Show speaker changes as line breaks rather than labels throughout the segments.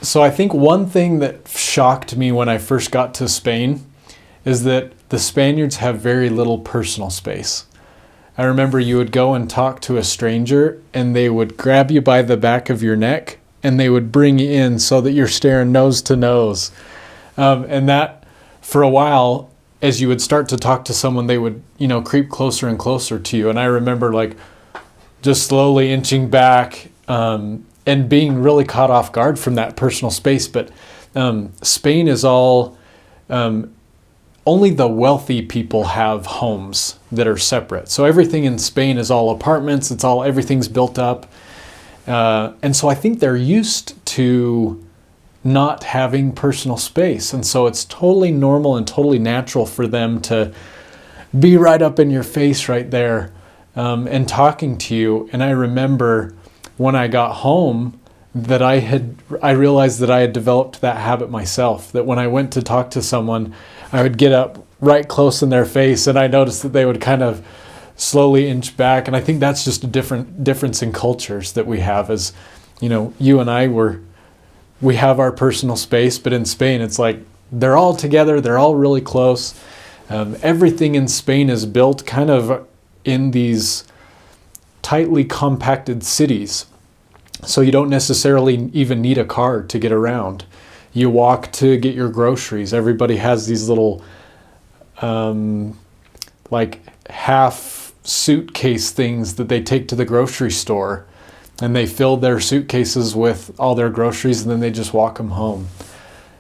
So I think one thing that shocked me when I first got to Spain is that the Spaniards have very little personal space. I remember you would go and talk to a stranger and they would grab you by the back of your neck and they would bring you in so that you're staring nose to nose. And that, for a while, as you would start to talk to someone, they would, creep closer and closer to you. And I remember like just slowly inching back and being really caught off guard from that personal space. But Spain is all, only the wealthy people have homes that are separate. So everything in Spain is all apartments. Everything's built up. And so I think they're used to not having personal space. And so it's totally normal and totally natural for them to be right up in your face right there and talking to you. And I remember when I got home that I realized that I had developed that habit myself, that when I went to talk to someone, I would get up right close in their face and I noticed that they would kind of slowly inch back. And I think that's just a difference in cultures that we have. As you and I we have our personal space, but in Spain it's like they're all together, they're all really close. Everything in Spain is built kind of in these tightly compacted cities, so you don't necessarily even need a car to get around. You walk to get your groceries. Everybody has these little like half suitcase things that they take to the grocery store, and they fill their suitcases with all their groceries and then they just walk them home.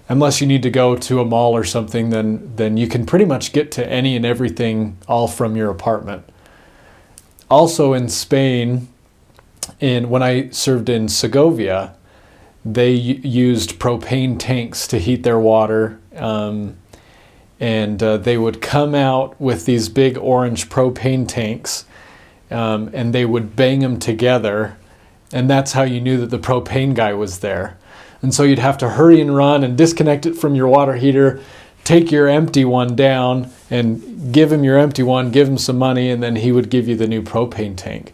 Unless you need to go to a mall or something, then you can pretty much get to any and everything all from your apartment. Also in Spain, when I served in Segovia, they used propane tanks to heat their water, and they would come out with these big orange propane tanks, and they would bang them together, and that's how you knew that the propane guy was there. And so you'd have to hurry and run and disconnect it from your water heater, take your empty one down and give him your empty one, give him some money, and then he would give you the new propane tank.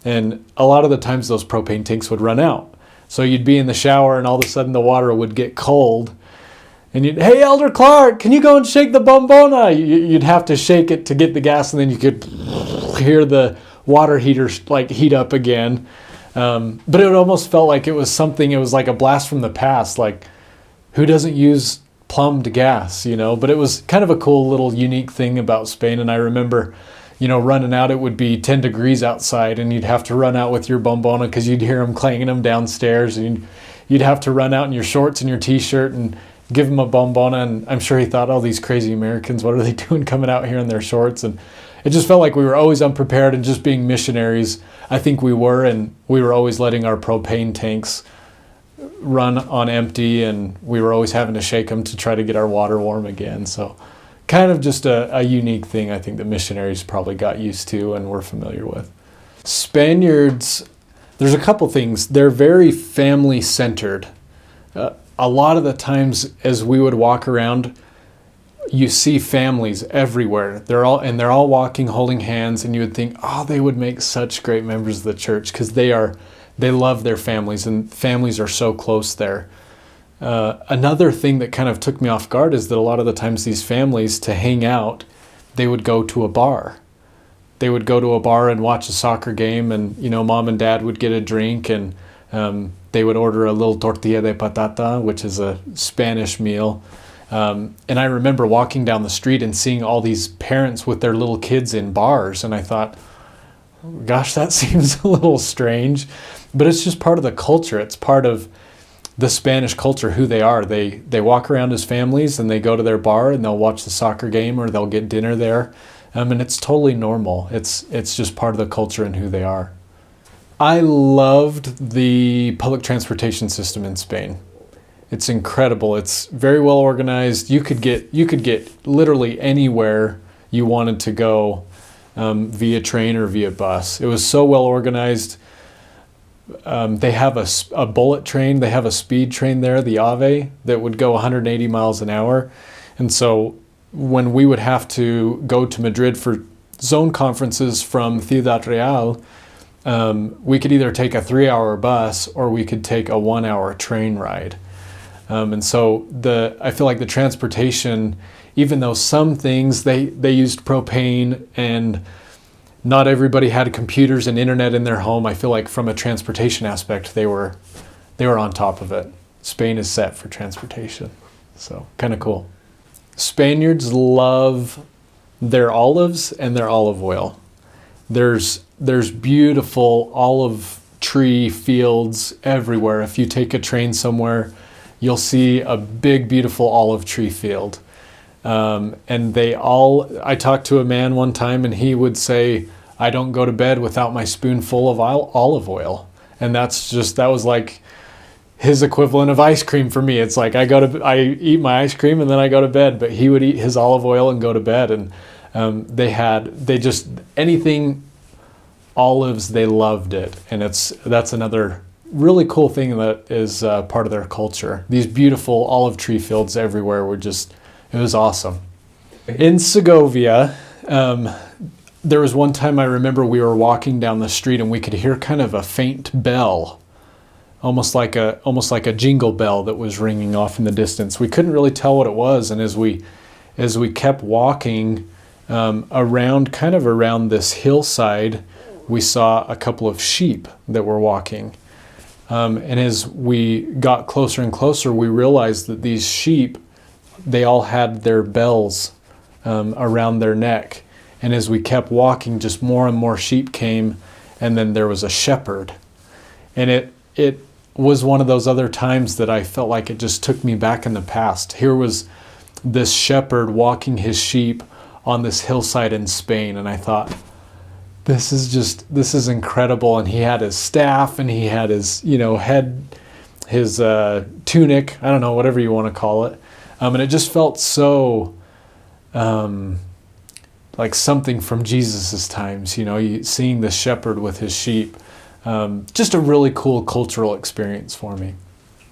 And a lot of the times those propane tanks would run out. So you'd be in the shower and all of a sudden the water would get cold. And hey, Elder Clark, can you go and shake the bombona? You'd have to shake it to get the gas, and then you could hear the water heater like heat up again. But it almost felt like it was like a blast from the past. Like, who doesn't use plumbed gas, But it was kind of a cool little unique thing about Spain. And I remember, running out, it would be 10 degrees outside and you'd have to run out with your bombona because you'd hear them clanging them downstairs, and you'd have to run out in your shorts and your t-shirt and give him a bombona. And I'm sure he thought, oh, these crazy Americans, what are they doing coming out here in their shorts? And it just felt like we were always unprepared and just being missionaries. I think we were, and we were always letting our propane tanks run on empty, and we were always having to shake them to try to get our water warm again. So kind of just a unique thing I think the missionaries probably got used to and were familiar with. Spaniards, there's a couple things. They're very family-centered. A lot of the times as we would walk around, you see families everywhere. They're all walking, holding hands, and you would think, oh, they would make such great members of the church because they love their families, and families are so close there. Another thing that kind of took me off guard is that a lot of the times these families, to hang out, they would go to a bar. They would go to a bar and watch a soccer game, and mom and dad would get a drink, and they would order a little tortilla de patata, which is a Spanish meal. And I remember walking down the street and seeing all these parents with their little kids in bars, and I thought, gosh, that seems a little strange. But it's just part of the culture. It's part of the Spanish culture, who they are. They walk around as families, and they go to their bar and they'll watch the soccer game or they'll get dinner there. And it's totally normal. It's just part of the culture and who they are. I loved the public transportation system in Spain. It's incredible. It's very well organized. You could get literally anywhere you wanted to go via train or via bus. It was so well organized. They have a bullet train. They have a speed train there, the AVE, that would go 180 miles an hour. And so when we would have to go to Madrid for zone conferences from Ciudad Real, we could either take a 3-hour bus or we could take a 1-hour train ride. And so I feel like the transportation, even though some things they used propane and not everybody had computers and internet in their home, I feel like from a transportation aspect, they were on top of it. Spain is set for transportation. So kind of cool. Spaniards love their olives and their olive oil. There's beautiful olive tree fields everywhere. If you take a train somewhere, you'll see a big, beautiful olive tree field. And I talked to a man one time and he would say, I don't go to bed without my spoonful of olive oil. And that was like his equivalent of ice cream for me. It's like I eat my ice cream and then I go to bed, but he would eat his olive oil and go to bed. And anything olives, they loved it. And that's another really cool thing that is part of their culture. These beautiful olive tree fields everywhere it was awesome. In Segovia, there was one time I remember we were walking down the street and we could hear kind of a faint bell, almost like a jingle bell that was ringing off in the distance. We couldn't really tell what it was, and as we kept walking around this hillside, we saw a couple of sheep that were walking. And as we got closer and closer, we realized that these sheep, they all had their bells around their neck. And as we kept walking, just more and more sheep came, and then there was a shepherd. And it was one of those other times that I felt like it just took me back in the past. Here was this shepherd walking his sheep on this hillside in Spain, and I thought, this is incredible. And he had his staff, and he had his his tunic, I don't know, whatever you want to call it, and it just felt so like something from Jesus's times, seeing the shepherd with his sheep. Just a really cool cultural experience for me.